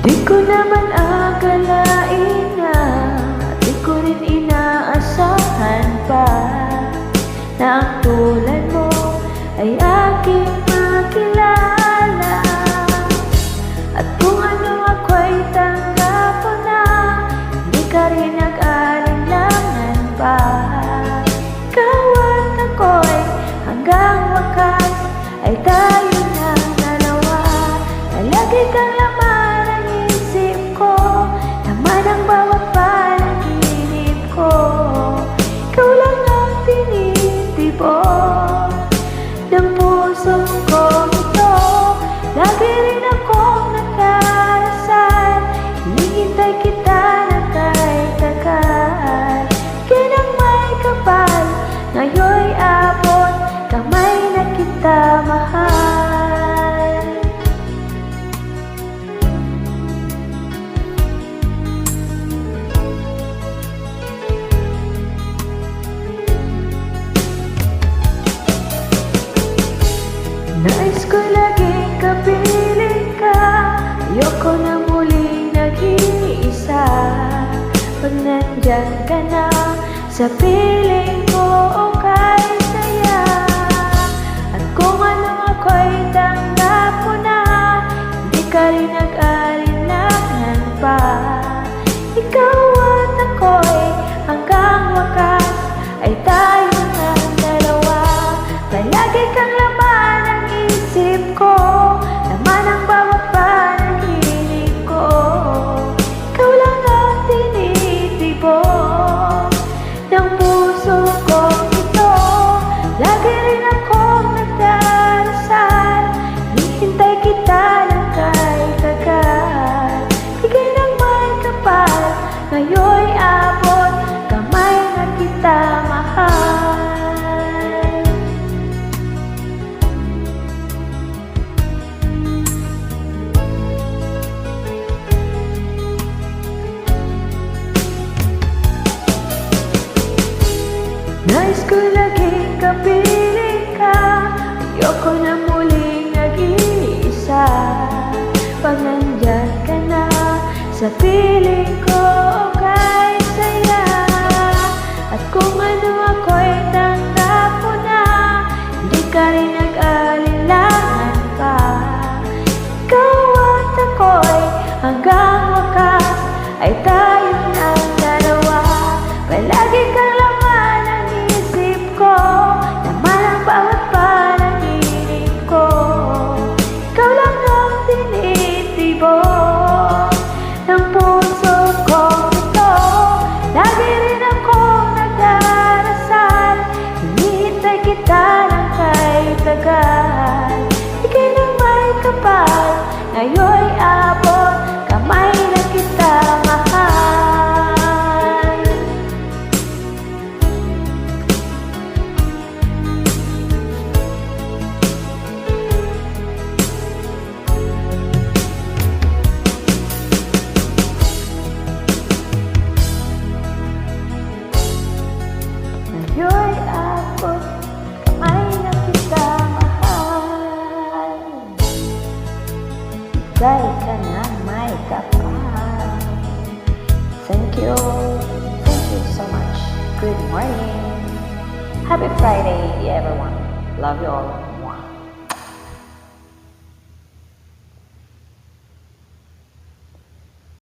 Di ko naman akalain na di ko rin inaasahan pa na ang tulad mo ay aking makilala. At kung ano ako'y tanggap ko na, di ka rin nag-alinlangan pa. Ikaw at ako'y hanggang wakas ay tayo ng dalawa. Lagi kang laman ang isip ko, laman ang bawat panaginip ko. Ikaw lang ang tinitibok ng puso ko ito. Lagi rin akong nagdarasal, hinihintay kita na kahit tagal. Kinang may kapal, ngayon'y abot kamay na kita mahal. Nais ko laging kapiling ka, ayoko na muling nag-iisa. Pag nandyan ka na sa piling ko, okay saya. At kung ano ako'y tanggap ko na, di ka rin nag-alinlangan pa. Ikaw at ako'y hanggang wakas ay tayo ng dalawa. Palagi kang laman ang isip ko, laman ang bawat panaginip ko. Ikaw lang ang tinitibok ng puso ko ito. Lagi rin akong nagdarasal, hinihintay kita ng kahit tagal. Bigay ng may kapal, ngayon'y abot kamay na kita mahal. Nais ko laging kapiling ka, ayoko na muling nag-iisa. Pag nandyan ka na sa piling ko, okay saya. At kung ano ako'y tanggap ko na, di ka rin nag-alinlangan pa. Ikaw at ako'y hanggang wakas ay tayo ng dalawa. Palagi kang laman ang isip ko, laman ang bawat panaginip ko. Ikaw lang ang tinitibok ng puso ko ito. Lagi rin akong nagdarasal, hinihintay kita ng kahit tagal. Bigay ng may kapal, ngayon'y abot kamay na kita mahal. Ngayon'y abot kamay na kita mahal. Bigay ka ng may kapal. Thank you so much. Good morning. Happy Friday, everyone. Love you all.